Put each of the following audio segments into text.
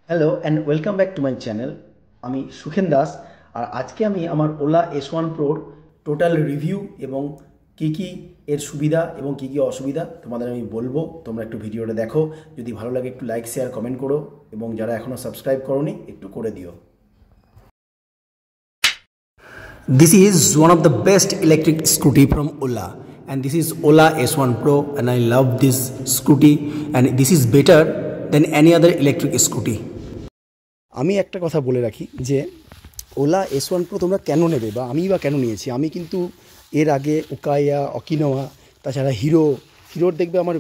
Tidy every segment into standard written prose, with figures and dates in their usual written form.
Hello and welcome back to my channel. আমি সুখেন দাস। আর আজকে আমি আমার ওলা S1 প্রোর টোটাল রিভিউ এবং কী কী এর সুবিধা এবং কী কী অসুবিধা তোমাদের আমি বলবো। তোমরা একটু ভিডিওটা দেখো, যদি ভালো লাগে একটু লাইক শেয়ার কমেন্ট করো এবং যারা এখনও সাবস্ক্রাইব করোনি একটু করে দিও। This is one of the best electric scooty from Ola, and this is Ola S1 Pro, and I love this scooty, and this is better than any other electric scooty. আমি একটা কথা বলে রাখি যে ওলা S1 Pro তোমরা কেন নেবে বা আমি বা কেন নিয়েছি। আমি কিন্তু এর আগে উকায়া, অকিনাওয়া, তাছাড়া হিরোর দেখবে আমার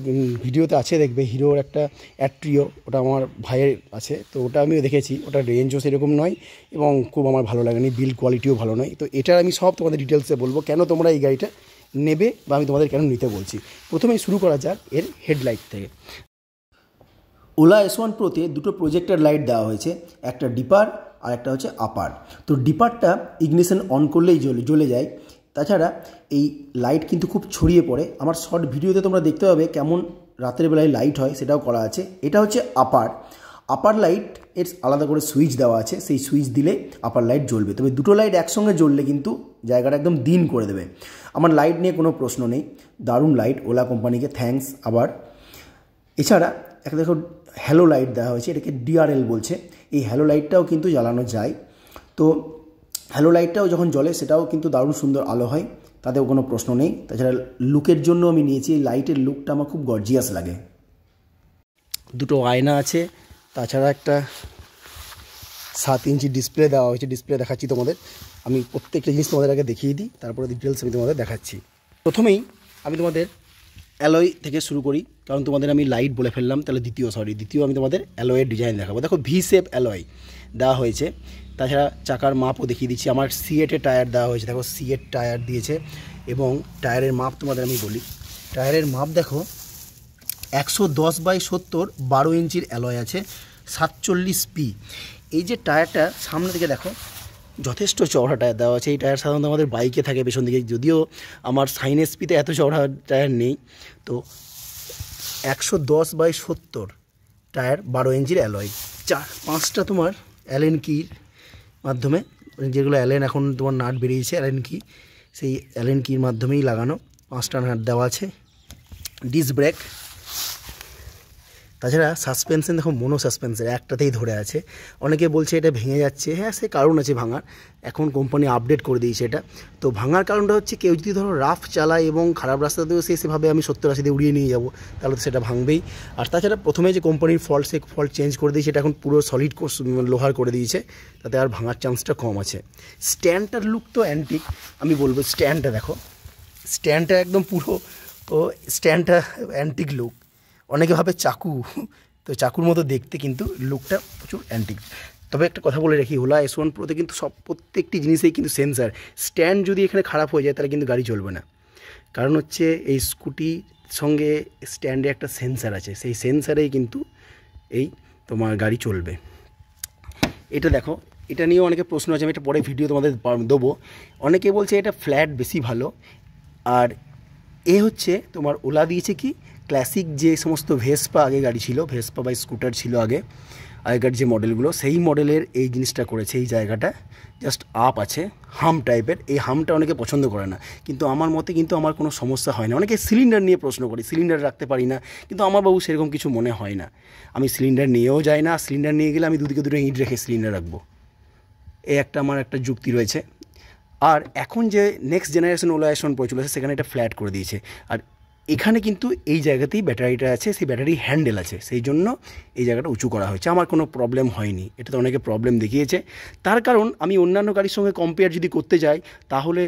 ভিডিওতে আছে, দেখবে হিরোর একটা অ্যাট্রিও, ওটা আমার ভাইয়ের আছে, তো ওটা আমিও দেখেছি। ওটা রেঞ্জও সেরকম নয় এবং খুব আমার ভালো লাগেনি, বিল্ড কোয়ালিটিও ভালো নয়। তো এটার আমি সব তোমাদের ডিটেলসে বলবো কেন তোমরা এই গাড়িটা নেবে বা আমি তোমাদের কেন নিতে বলছি। প্রথমেই শুরু করা যাক এর হেডলাইট থেকে। ওলা S1 প্রোতে দুটো প্রজেক্টর লাইট দেওয়া হয়েছে, একটা ডিপার আর একটা হচ্ছে আপার। তো ডিপারটা ইগনিশন অন করলেই জ্বলে যায়। তাছাড়া এই লাইট কিন্তু খুব ছড়িয়ে পড়ে। আমার শর্ট ভিডিওতে তোমরা দেখতে পাবে কেমন রাতের বেলায় লাইট হয়, সেটাও করা আছে। এটা হচ্ছে আপার লাইট, এর আলাদা করে সুইচ দেওয়া আছে, সেই সুইচ দিলে আপার লাইট জ্বলবে। তবে দুটো লাইট একসঙ্গে জ্বললে কিন্তু জায়গাটা একদম দিন করে দেবে। আমার লাইট নিয়ে কোনো প্রশ্ন নেই, দারুণ লাইট, ওলা কোম্পানিকে থ্যাঙ্কস। আবার এছাড়া একটা দেখো হ্যালো লাইট দেওয়া হয়েছে, এটাকে DRL বলছে। এই হ্যালো লাইটটাও কিন্তু জ্বালানো যায়। তো হ্যালো লাইটটাও যখন জ্বলে সেটাও কিন্তু দারুণ সুন্দর আলো হয়, তাতেও কোনো প্রশ্ন নেই। তাছাড়া লুকের জন্য আমি নিয়েছি, এই লাইটের লুকটা আমার খুব গর্জিয়াস লাগে। দুটো আয়না আছে, তাছাড়া একটা 7 ইঞ্চি ডিসপ্লে দেওয়া হয়েছে। ডিসপ্লে দেখাচ্ছি তোমাদের, আমি প্রত্যেকটা জিনিস তোমাদের আগে দেখিয়ে দিই, তারপরে ডিটেলস আমি তোমাদের দেখাচ্ছি। প্রথমেই আমি তোমাদের অ্যালয় থেকে শুরু করি, কারণ তোমাদের আমি লাইট বলে ফেললাম, তাহলে দ্বিতীয় আমি তোমাদের অ্যালয়ের ডিজাইন দেখাবো। দেখো ভি শেপ অ্যালয় দেওয়া হয়েছে। তাছাড়া চাকার মাপও দেখিয়ে দিচ্ছি। আমার C8 টায়ার দেওয়া হয়েছে, দেখো C8 টায়ার দিয়েছে। এবং টায়ারের মাপ তোমাদের আমি বলি, টায়ারের মাপ দেখো 110/70 12 ইঞ্চির অ্যালয় আছে, 47P। এই যে টায়ারটা সামনে থেকে দেখো যথেষ্ট চওড়া টায়ার দেওয়া আছে। এই টায়ার সাধারণত আমাদের বাইকে থাকে পেছন দিকে, যদিও আমার সাইন এসপিতে এত চওড়া টায়ার নেই। তো 110/70 টায়ার, 12 ইঞ্চির অ্যালয়। 5টা তোমার অ্যালেন কির মাধ্যমে, যেগুলো অ্যালেন এখন তোমার নাট বেরিয়েছে অ্যালেন কি, সেই অ্যালেন কির মাধ্যমেই লাগানো 5টা নাট দেওয়া আছে। ডিস্ক ব্রেক, তাছাড়া সাসপেনশন দেখো মোনো সাসপেনশন, একটাতেই ধরে আছে। অনেকে বলছে এটা ভেঙে যাচ্ছে, হ্যাঁ সে কারণ আছে ভাঙার, এখন কোম্পানি আপডেট করে দিয়েছে এটা। তো ভাঙার কারণটা হচ্ছে কেউ যদি ধরো রাফ চালায় এবং খারাপ রাস্তাতেও সেভাবে আমি 70-80 দিয়ে উড়িয়ে নিয়ে যাবো, তাহলে তো সেটা ভাঙবেই। আর তাছাড়া প্রথমে যে কোম্পানির ফল্ট চেঞ্জ করে দিয়েছে, এটা এখন পুরো সলিড লোহার করে দিয়েছে, তাতে আর ভাঙার চান্সটা কম আছে। স্ট্যান্ডটার লুক তো অ্যান্টিক, আমি বলবো স্ট্যান্ডটা দেখো, স্ট্যান্ডটা একদম পুরো, ও স্ট্যান্ডটা অ্যান্টিক লুক। অনেকে ভাবে চাকু, তো চাকুর মতো দেখতে, কিন্তু লুকটা প্রচুর অ্যান্টিক। তবে একটা কথা বলে রাখি, ওলা S1 প্রোতে কিন্তু প্রত্যেকটি জিনিসেই কিন্তু সেন্সার। স্ট্যান্ড যদি এখানে খারাপ হয়ে যায় তাহলে কিন্তু গাড়ি চলবে না, কারণ হচ্ছে এই স্কুটির সঙ্গে স্ট্যান্ডে একটা সেন্সার আছে, সেই সেন্সারেই কিন্তু এই তোমার গাড়ি চলবে। এটা দেখো, এটা নিয়েও অনেকে প্রশ্ন আছে, আমি একটা পরে ভিডিও তোমাদের দেবো। অনেকে বলছে এটা ফ্ল্যাট বেশি ভালো, আর হচ্ছে তোমার ওলা দিয়েছে কি ক্লাসিক যে সমস্ত ভেসপা আগে গাড়ি ছিল, ভেসপা বা স্কুটার ছিল আগেকার যে মডেলগুলো, সেই মডেলের এই জিনিসটা করেছে। এই জায়গাটা জাস্ট আপ আছে, হাম টাইপের। এই হামটা অনেকে পছন্দ করে না, কিন্তু আমার মতে কিন্তু আমার কোনো সমস্যা হয় না। অনেকে সিলিন্ডার নিয়ে প্রশ্ন করে, সিলিন্ডার রাখতে পারি না, কিন্তু আমার বাবু সেরকম কিছু মনে হয় না। আমি সিলিন্ডার নিয়েও যাই না, সিলিন্ডার নিয়ে গেলে আমি দুদিকে দুটো ইট রেখে সিলিন্ডার রাখবো, এই একটা আমার একটা যুক্তি রয়েছে। আর এখন যে next generation OLA S1 Pro চলেছে, সেখানে এটা ফ্ল্যাট করে দিয়েছে। আর এখানে কিন্তু এই জায়গাতেই ব্যাটারিটা আছে, সেই ব্যাটারি হ্যান্ডেল আছে, সেই জন্য এই জায়গাটা উঁচু করা হয়েছে। আমার কোনো প্রবলেম হয়নি, এটাতে অনেকে প্রবলেম দেখিয়েছে। তার কারণ আমি অন্যান্য গাড়ির সঙ্গে কম্পেয়ার যদি করতে যাই, তাহলে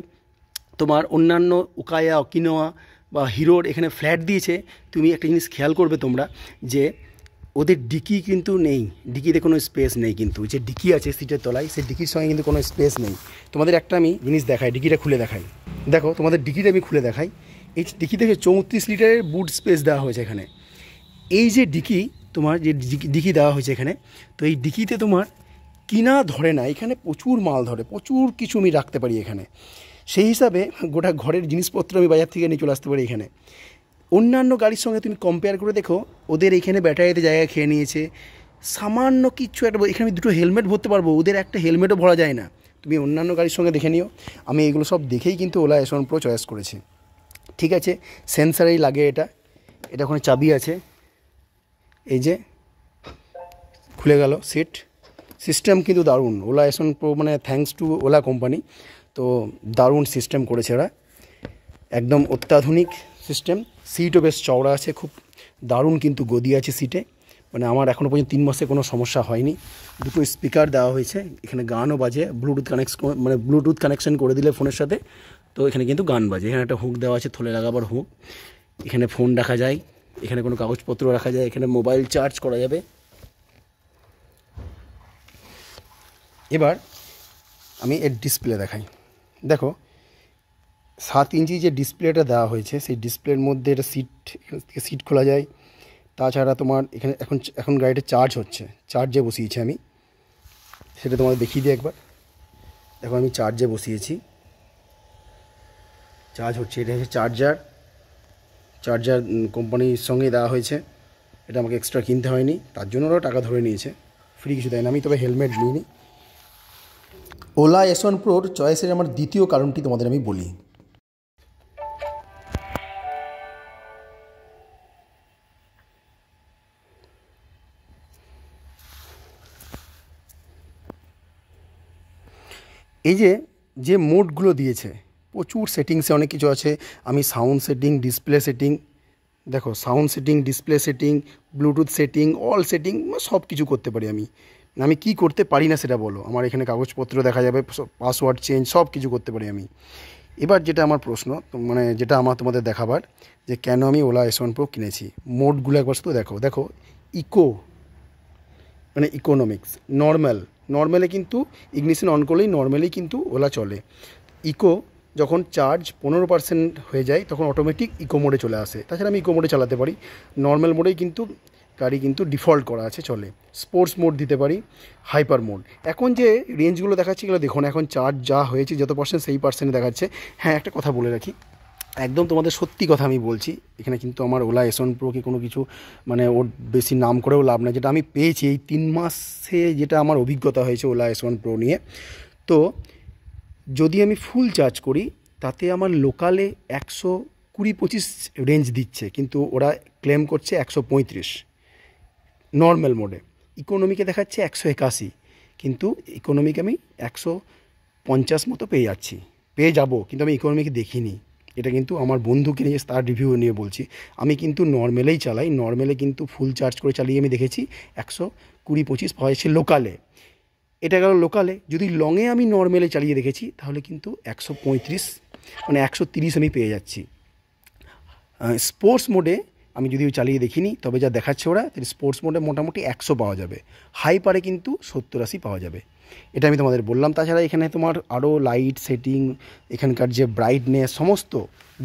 তোমার অন্যান্য উকায়া, অকিনাওয়া বা হিরোর এখানে ফ্ল্যাট দিয়েছে। তুমি একটা জিনিস খেয়াল করবে তোমরা, যে ওদের ডিকি কিন্তু নেই, ডিকিতে কোনো স্পেস নেই। কিন্তু যে ডিকি আছে সিটের তলায়, সেই ডিকির সঙ্গে কিন্তু কোনো স্পেস নেই। তোমাদের একটা আমি জিনিস দেখাই, ডিকিটা খুলে দেখাই। দেখো তোমাদের ডিকিটা আমি খুলে দেখাই। এই ডিকি থেকে 34 লিটারের বুট স্পেস দেওয়া হয়েছে এখানে। এই যে ডিকি, তোমার যে ডিকি দেওয়া হয়েছে এখানে, তো এই ডিকিতে তোমার কিনা ধরে না, এখানে প্রচুর মাল ধরে, প্রচুর কিছু আমি রাখতে পারি এখানে। সেই হিসাবে গোটা ঘরের জিনিসপত্র আমি বাজার থেকে নিয়ে চলে আসতে পারি এখানে। অন্যান্য গাড়ির সঙ্গে তুমি কম্পেয়ার করে দেখো, ওদের এইখানে ব্যাটারিতে জায়গা খেয়ে নিয়েছে, সামান্য কিচ্ছু একটা, এখানে আমি দুটো হেলমেট ভরতে পারবো, ওদের একটা হেলমেটও ভরা যায় না। তুমি অন্যান্য গাড়ির সঙ্গে দেখে নিও। আমি এগুলো সব দেখেই কিন্তু ওলা S1 Pro চয়েস করেছি। ঠিক আছে, সেন্সারেই লাগে এটা ওখানে চাবি আছে, এই যে খুলে গেল সিট। সিস্টেম কিন্তু দারুণ, ওলা S1 Pro মানে থ্যাঙ্কস টু ওলা কোম্পানি। তো দারুণ সিস্টেম করেছে ওরা, একদম অত্যাধুনিক সিস্টেম। সিটও বেশ চওড়া আছে, খুব দারুণ কিন্তু গদি আছে সিটে, মানে আমার এখনও পর্যন্ত 3 মাসে কোনো সমস্যা হয়নি। দুটো স্পিকার দেওয়া হয়েছে, এখানে গানও বাজে, ব্লুটুথ কানেকশন করে দিলে ফোনের সাথে, তো এখানে কিন্তু গান বাজে। এখানে একটা হুক দেওয়া আছে, থলে লাগাবার হুক, এখানে ফোন রাখা যায়, এখানে কোনো কাগজপত্র রাখা যায়, এখানে মোবাইল চার্জ করা যাবে। এবার আমি এর ডিসপ্লে দেখাই। দেখো 7 ইঞ্চি যে ডিসপ্লেটা দেওয়া হয়েছে, সেই ডিসপ্লের মধ্যে এটা সিট খোলা যায়। তাছাড়া তোমার এখানে এখন গাড়িটা চার্জ হচ্ছে, চার্জে বসিয়েছি আমি, সেটা তোমাদের দেখিয়ে দিই একবার। দেখো আমি চার্জে বসিয়েছি, চার্জ হচ্ছে। এটা হচ্ছে চার্জার কোম্পানির সঙ্গে দেওয়া হয়েছে, এটা আমাকে এক্সট্রা কিনতে হয়নি, তার জন্য ওরা টাকা ধরে নিয়েছে, ফ্রি কিছু দেয় না। আমি তবে হেলমেট নিইনি। ওলা S1 Proর চয়েসের আমার দ্বিতীয় কারণটি তোমাদের আমি বলি। এই যে মোডগুলো দিয়েছে, প্রচুর সেটিংসে অনেক কিছু আছে। আমি সাউন্ড সেটিং, ডিসপ্লে সেটিং, দেখো sound setting, display setting, Bluetooth setting, all setting, সব কিছু করতে পারি আমি কি করতে পারি না সেটা বলো। আমার এখানে কাগজপত্র দেখা যাবে, পাসওয়ার্ড চেঞ্জ, সব কিছু করতে পারি আমি। এবার যেটা আমার প্রশ্ন, মানে যেটা আমার তোমাদের দেখাবার, যে কেন আমি ওলা S1 Pro কিনেছি, মোডগুলো একবার শুধু দেখো ইকো মানে ইকোনমিক্স, নর্মালে কিন্তু ইগনিশন অন করলেই নর্মালি কিন্তু ওলা চলে। ইকো যখন চার্জ 15% হয়ে যায় তখন অটোমেটিক ইকো মোডে চলে আসে। তাছাড়া আমি ইকো মোডে চালাতে পারি, নর্মাল মোডেই কিন্তু গাড়ি কিন্তু ডিফল্ট করা আছে, চলে। স্পোর্টস মোড দিতে পারি, হাইপার মোড। এখন যে রেঞ্জগুলো দেখাচ্ছে এগুলো দেখুন, এখন চার্জ যা হয়েছে যত পার্সেন্ট সেই পার্সেন্টে দেখাচ্ছে। হ্যাঁ, একটা কথা বলে রাখি, একদম তোমাদের সত্যি কথা আমি বলছি, এখানে কিন্তু আমার ওলা S1 Proকে কোনো কিছু মানে ওর বেশি নাম করেও লাভ না। যেটা আমি পেয়েছি এই 3 মাসে, যেটা আমার অভিজ্ঞতা হয়েছে ওলা S1 Pro নিয়ে, তো যদি আমি ফুল চার্জ করি তাতে আমার লোকালে 120-25 রেঞ্জ দিচ্ছে, কিন্তু ওরা ক্লেম করছে 135 নর্মাল মোডে। ইকোনমিকে দেখাচ্ছে 181, কিন্তু ইকোনমিকে আমি 150 মতো পেয়ে যাব, কিন্তু আমি ইকোনমিকে দেখিনি। এটা কিন্তু আমার বন্ধু কিনে তার রিভিউ নিয়ে বলছি। আমি কিন্তু নর্মালেই চালাই, নর্মালে কিন্তু ফুল চার্জ করে চালিয়ে আমি দেখেছি 120-25 পাওয়া যাচ্ছে লোকালে। এটা গেল লোকালে। যদি লংয়ে আমি নর্মালে চালিয়ে দেখেছি তাহলে কিন্তু 135 মানে 130 আমি পেয়ে যাচ্ছি। স্পোর্টস মোডে আমি যদিও চালিয়ে দেখিনি, তবে যা দেখাচ্ছে ওরা, স্পোর্টস মোডে মোটামুটি 100 পাওয়া যাবে, হাইপারে কিন্তু 70-80 পাওয়া যাবে। এটা আমি তোমাদের বললাম। তাছাড়া এখানে তোমার আরও লাইট সেটিং, এখানকার যে ব্রাইটনেস, সমস্ত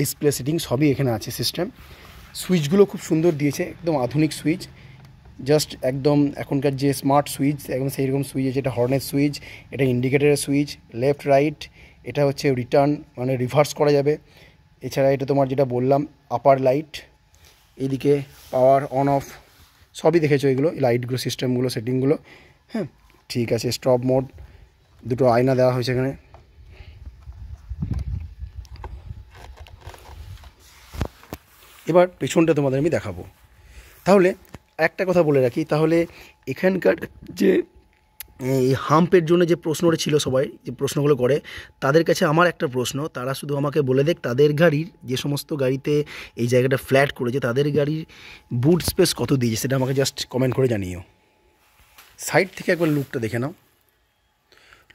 ডিসপ্লে সেটিং সবই এখানে আছে সিস্টেম। সুইচগুলো খুব সুন্দর দিয়েছে, একদম আধুনিক সুইচ, জাস্ট একদম এখনকার যে স্মার্ট সুইচ একদম সেই রকম সুইচ আছে। এটা হর্নের সুইচ, এটা ইন্ডিকেটারের সুইচ, লেফট রাইট, এটা হচ্ছে রিটার্ন মানে রিভার্স করা যাবে। এছাড়া এটা তোমার যেটা বললাম আপার লাইট, এইদিকে পাওয়ার অন অফ সবই দেখেছো এগুলো, লাইটগুলো, সিস্টেমগুলো, সেটিংগুলো। হ্যাঁ, ঠিক আছে। স্টপ মোড, দুটো আয়না দেওয়া হয়েছে এখানে। এবার পেছনটা তোমাদের আমি দেখাবো। তাহলে একটা কথা বলে রাখি, তাহলে এখানকার যে এই হাম্পের জন্য যে প্রশ্নটা ছিল, সবাই যে প্রশ্নগুলো করে, তাদের কাছে আমার একটা প্রশ্ন, তারা শুধু আমাকে বলে দেখ তাদের গাড়ির, যে সমস্ত গাড়িতে এই জায়গাটা ফ্ল্যাট করেছে তাদের গাড়ির বুট স্পেস কত দিয়েছে, সেটা আমাকে জাস্ট কমেন্ট করে জানিও। সাইড থেকে একবার লুকটা দেখে নাও,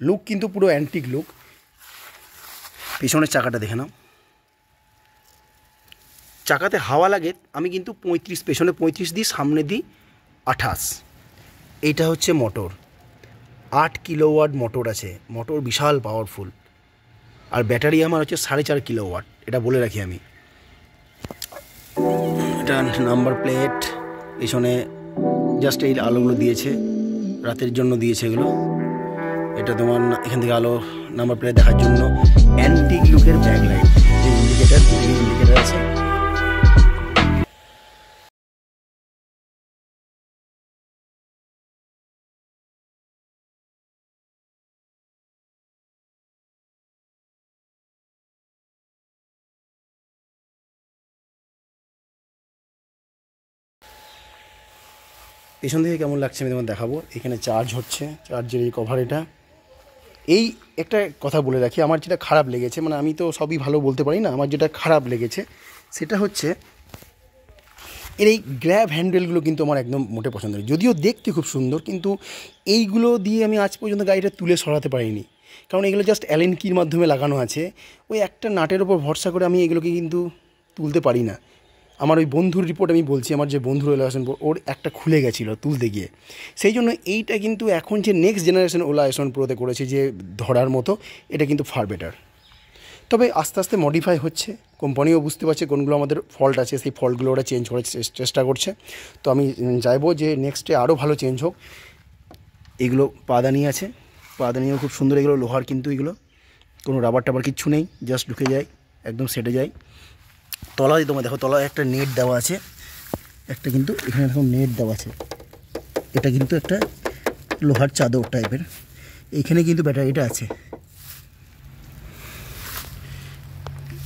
লুক কিন্তু পুরো অ্যান্টিক লুক। পিছনের চাকাটা দেখে নাও, চাকাতে হাওয়া লাগে। আমি কিন্তু 35, পেছনে 35 দিই, সামনে দিই 28। এইটা হচ্ছে মোটর, 8 কিলোওয়াট মোটর আছে, মোটর বিশাল পাওয়ারফুল। আর ব্যাটারি আমার হচ্ছে 4.5 কিলোওয়াট, এটা বলে রাখি আমি। এটা নাম্বার প্লেট, পেছনে জাস্ট এই আলোগুলো দিয়েছে, রাতের জন্য দিয়েছে এগুলো। এটা তোমার এখান থেকে আলো নাম্বার প্লেট দেখার জন্য। অ্যান্টিক লুকের ব্যাক লাইট, যে ইন্ডিকেটার আছে। পেছন থেকে কেমন লাগছে আমি তোমার দেখাবো। এখানে চার্জ হচ্ছে, চার্জের এই কভার এটা। এই একটা কথা বলে রাখি, আমার যেটা খারাপ লেগেছে, মানে আমি তো সবই ভালো বলতে পারি না, আমার যেটা খারাপ লেগেছে সেটা হচ্ছে এর এই গ্র্যাব হ্যান্ডেলগুলো কিন্তু আমার একদম মোটে পছন্দ নেই। যদিও দেখতে খুব সুন্দর, কিন্তু এইগুলো দিয়ে আমি আজ পর্যন্ত গাড়িটা তুলে সরাতে পারিনি, কারণ এগুলো জাস্ট অ্যালেন কির মাধ্যমে লাগানো আছে। ওই একটা নাটের ওপর ভরসা করে আমি এগুলোকে কিন্তু তুলতে পারি না। আমার ওই বন্ধুর রিপোর্ট আমি বলছি, আমার যে বন্ধু ওলা আসন ওর একটা খুলে গেছিলো তুলতে গিয়ে, সেই জন্য এইটা কিন্তু এখন যে নেক্সট জেনারেশন ওলা আসন প্রোতে করেছে যে ধরার মতো, এটা কিন্তু ফার বেটার। তবে আস্তে আস্তে মডিফাই হচ্ছে, কোম্পানিও বুঝতে পারছে কোনগুলো আমাদের ফল্ট আছে, সেই ফল্টগুলো ওরা চেঞ্জ করার চেষ্টা করছে। তো আমি চাইবো যে নেক্সটে আরও ভালো চেঞ্জ হোক। এগুলো পাদানি আছে, পাদানিও খুব সুন্দর, এগুলো লোহার, কিন্তু এগুলো কোনো রাবার টাবার কিচ্ছু নেই, জাস্ট ঢুকে যায়, একদম সেটে যায়। তলায় তোমার দেখো, তলায় একটা নেট দেওয়া আছে, একটা কিন্তু এখানে দেখো নেট দেওয়া আছে, এটা কিন্তু একটা লোহার চাদর টাইপের। এইখানে কিন্তু ব্যাটারিটা আছে।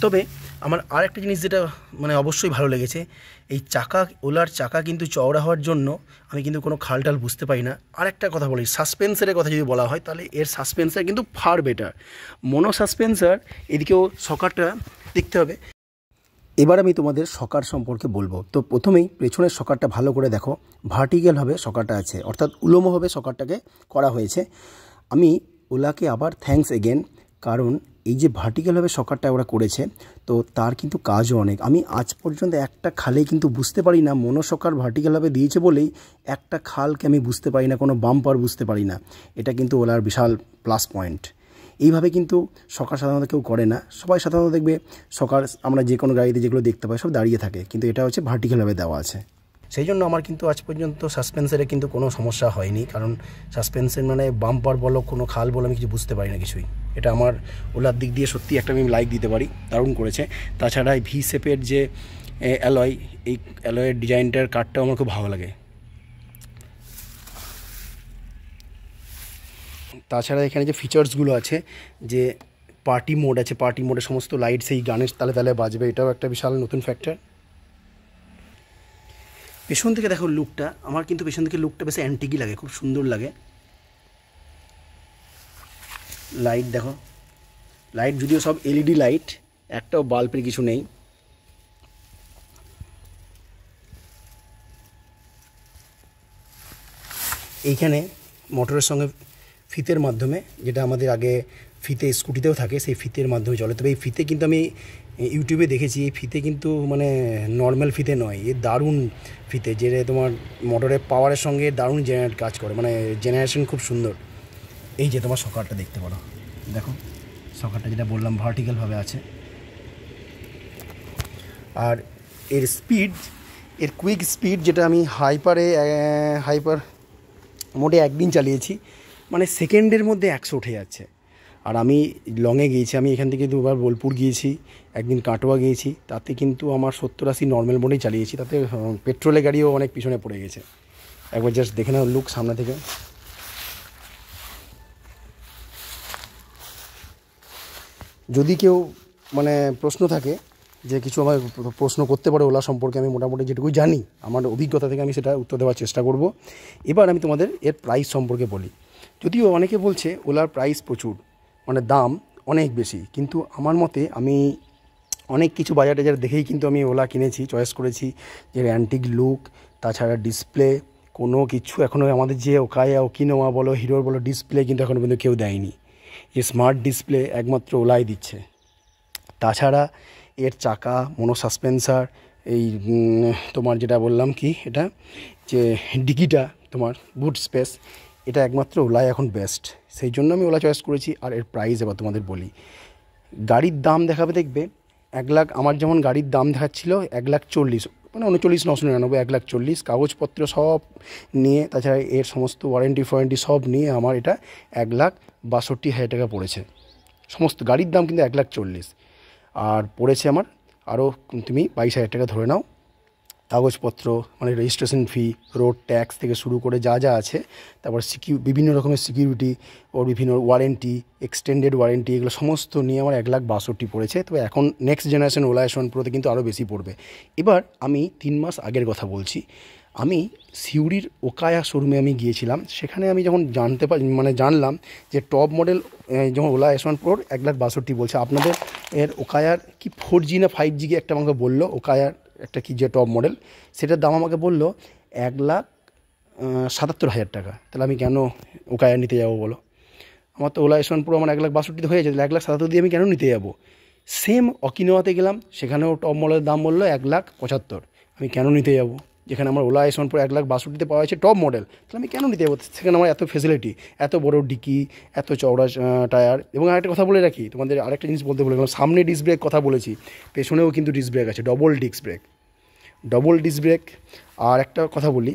তবে আমার আর একটা জিনিস যেটা মানে অবশ্যই ভালো লেগেছে, এই চাকা, ওলার চাকা কিন্তু চওড়া হওয়ার জন্য আমি কিন্তু কোনো খালটাল বুঝতে পারি না। আর একটা কথা বলি, সাসপেন্সারের কথা যদি বলা হয়, তাহলে এর সাসপেন্সার কিন্তু ফার বেটার, মনো সাসপেন্সার। এদিকেও শকারটা দেখতে হবে। এবার আমি তোমাদের শকার সম্পর্কে বলবো। তো প্রথমেই পেছনের শকারটা ভালো করে দেখো, ভার্টিক্যালভাবে শকারটা আছে, অর্থাৎ উলম্বভাবে শকারটাকে করা হয়েছে। আমি ওলাকে আবার থ্যাঙ্কস এগেন, কারণ এই যে ভার্টিক্যালভাবে শকারটা ওরা করেছে, তো তার কিন্তু কাজও অনেক। আমি আজ পর্যন্ত একটা খালে কিন্তু বুঝতে পারি না, মনো শকার ভার্টিক্যালভাবে দিয়েছে বলেই একটা খালকে আমি বুঝতে পারি না, কোনো বাম্পার বুঝতে পারি না। এটা কিন্তু ওলার বিশাল প্লাস পয়েন্ট। এইভাবে কিন্তু শকার সাধারণত কেউ করে না, সবাই সাধারণত দেখবে শকার আমরা যে কোনো গাড়িতে যেগুলো দেখতে পাই সব দাঁড়িয়ে থাকে, কিন্তু এটা হচ্ছে ভার্টিক্যালভাবে দেওয়া আছে। সেই জন্য আমার কিন্তু আজ পর্যন্ত সাসপেন্সারে কিন্তু কোনো সমস্যা হয়নি, কারণ সাসপেন্সের মানে বাম্পার বলো, কোনো খাল বলো, আমি কিছু বুঝতে পারি না কিছুই। এটা আমার ওলার দিক দিয়ে সত্যি একটা আমি লাইক দিতে পারি, দারুণ করেছে। তাছাড়া এই ভি শেপের যে অ্যালয়, এই অ্যালয়ের ডিজাইনটার কাঠটাও আমার খুব ভালো লাগে। তাছাড়া এখানে যে ফিচার্সগুলো আছে, যে পার্টি মোড আছে, পার্টি মোডে সমস্ত লাইট সেই গানের তালে তালে বাজবে, এটাও একটা বিশাল নতুন ফ্যাক্টর। পেছন থেকে দেখো লুকটা, আমার কিন্তু পেছন থেকে লুকটা বেশ অ্যান্টিকই লাগে, খুব সুন্দর লাগে। লাইট দেখো, লাইট যদিও সব এলইডি লাইট, একটাও বাল্বের কিছু নেই। এইখানে মোটরের সঙ্গে ফিতের মাধ্যমে, যেটা আমাদের আগে ফিতে স্কুটিতেও থাকে, সেই ফিতের মাধ্যমে চলে। তবে এই ফিতে কিন্তু আমি ইউটিউবে দেখেছি, এই ফিতে কিন্তু মানে নর্মাল ফিতে নয়, এ দারুণ ফিতে, যে তোমার মোটরের পাওয়ারের সঙ্গে দারুণ জেনারেট কাজ করে, মানে জেনারেশন খুব সুন্দর। এই যে তোমার সকারটা দেখতে পারো, দেখো সকারটা যেটা বললাম ভার্টিক্যালভাবে আছে। আর এর স্পিড, এর কুইক স্পিড, যেটা আমি হাইপার মোডে একদিন চালিয়েছি, মানে সেকেন্ডের মধ্যে 100 উঠে যাচ্ছে। আর আমি লংয়ে গিয়েছি, আমি এখান থেকে 2বার বোলপুর গিয়েছি, একদিন কাটোয়া গিয়েছি, তাতে কিন্তু আমার 70-80 নর্মাল মোডেই চালিয়েছি, তাতে পেট্রোলের গাড়িও অনেক পিছনে পড়ে গেছে। একবার জাস্ট দেখে নাও লুক সামনে থেকে। যদি কেউ মানে প্রশ্ন থাকে, যে কিছু আমার প্রশ্ন করতে পারে ওলা সম্পর্কে, আমি মোটামুটি যেটুকু জানি আমার অভিজ্ঞতা থেকে আমি সেটা উত্তর দেওয়ার চেষ্টা করব। এবার আমি তোমাদের এর প্রাইস সম্পর্কে বলি। যদিও অনেকে বলছে ওলার প্রাইস প্রচুর, মানে দাম অনেক বেশি, কিন্তু আমার মতে আমি অনেক কিছু বাজার টাজার দেখেই কিন্তু আমি ওলা কিনেছি, চয়েস করেছি। যে অ্যান্টিক লুক, তাছাড়া ডিসপ্লে, কোনো কিছু এখনও আমাদের যে ওকায়া, ওকিনোয়া বলো, হিরোর বলো, ডিসপ্লে কিন্তু এখনও পর্যন্ত কেউ দেয়নি। যে স্মার্ট ডিসপ্লে একমাত্র ওলাই দিচ্ছে। তাছাড়া এর চাকা, মনো সাসপেন্সার, এই তোমার যেটা বললাম কি, এটা যে ডিকিটা তোমার বুট স্পেস, এটা একমাত্র ওলাই এখন বেস্ট, সেই জন্য আমি ওলা চয়েস করেছি। আর এর প্রাইস এবার তোমাদের বলি। গাড়ির দাম দেখাবে, দেখবে 1 লাখ, আমার যেমন গাড়ির দাম দেখাচ্ছিল 1,40,000, মানে 39,999, 1,40,000 কাগজপত্র সব নিয়ে, তাছাড়া এর সমস্ত ওয়ারেন্টি সব নিয়ে আমার এটা 1,62,000 টাকা পড়েছে। সমস্ত গাড়ির দাম কিন্তু 1,40,000, আর পড়েছে আমার আরও তুমি 22,000 টাকা ধরে নাও, কাগজপত্র মানে রেজিস্ট্রেশন ফি, রোড ট্যাক্স থেকে শুরু করে যা যা আছে, তারপর বিভিন্ন রকমের সিকিউরিটি, ওর বিভিন্ন ওয়ারেন্টি, এক্সটেন্ডেড ওয়ারেন্টি, এগুলো সমস্ত নিয়ে আমার 1,62,000 পড়েছে। তবে এখন নেক্সট জেনারেশন ওলা S1 প্রোতে কিন্তু আরও বেশি পড়বে। এবার আমি 3 মাস আগের কথা বলছি। আমি সিউড়ির ওকায়া শোরুমে আমি গিয়েছিলাম, সেখানে আমি যখন জানলাম যে টপ মডেল যখন ওলা S1 Pro 1,62,000 বলছে, আপনাদের এর ওকায়ার কি 4G না 5G একটা আমাকে বললো, ওকায়ার একটা কি যে টপ মডেল, সেটার দাম আমাকে বললো 1,77,000 টাকা। তাহলে আমি কেন ওকায়া নিতে যাবো বলো? আমার তো ওলা S1 Pro আমার 1,62,000 হয়ে যায়, 1,77,000 দিয়ে আমি কেন নিতে যাবো? সেম অকিনোয়াতে গেলাম, সেখানেও টপ মডেলের দাম বললো 1,75,000, আমি কেন নিতে যাবো? যেখানে আমার ওলা S1 Pro 1,62,000 পাওয়া যাচ্ছে টপ মডেল, তাহলে আমি কেন নিতে যাবো? সেখানে আমার এত ফেসিলিটি, এত বড় ডিকি, এত চওড়া টায়ার। এবং আরেকটা কথা বলে রাখি, তোমাদের আরেকটা জিনিস বলতে বলে গেলাম, সামনে ডিস্ক ব্রেক কথা বলেছি, পেছনেও কিন্তু ডিস্ক ব্রেক আছে, ডবল ডিস্ক ব্রেক। আর একটা কথা বলি,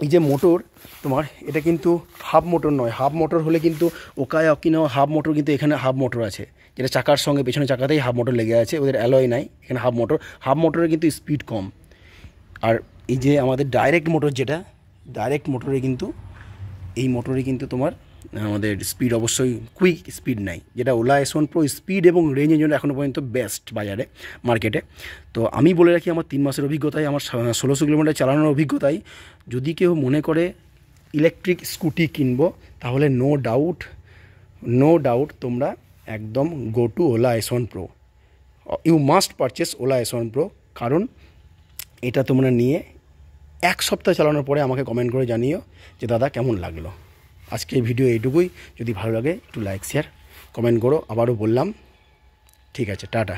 এই যে মোটর তোমার, এটা কিন্তু হাফ মোটর নয়। হাফ মোটর হলে কিন্তু ওকায়া অকিনাওয়া হাফ মোটর, কিন্তু এখানে হাফ মোটর আছে, যেটা চাকার সঙ্গে পেছনে চাকাতেই হাফ মোটর লেগে আছে, ওদের অ্যালয় নাই, এখানে হাফ মোটরের কিন্তু স্পিড কম। আর এই যে আমাদের ডাইরেক্ট মোটর, যেটা ডাইরেক্ট মোটরে কিন্তু এই মোটরে কিন্তু তোমার আমাদের স্পিড অবশ্যই কুইক স্পিড নাই, যেটা ওলা S1 Pro স্পিড এবং রেঞ্জের জন্য এখনও পর্যন্ত বেস্ট বাজারে মার্কেটে। তো আমি বলে রাখি, আমার 3 মাসের অভিজ্ঞতায়, আমার 1600 কিলোমিটার চালানোর অভিজ্ঞতায়, যদি কেউ মনে করে ইলেকট্রিক স্কুটি কিনবো, তাহলে নো ডাউট তোমরা একদম go to Ola S1 Pro। You must purchase Ola S1 Pro, কারণ এটা তোমরা নিয়ে 1 সপ্তাহ চালানোর পরে আমাকে কমেন্ট করে জানিও যে দাদা কেমন লাগলো। আজকে এই ভিডিও এইটুকুই, যদি ভালো লাগে একটু লাইক শেয়ার কমেন্ট করো। আবারও বললাম, ঠিক আছে, টাটা।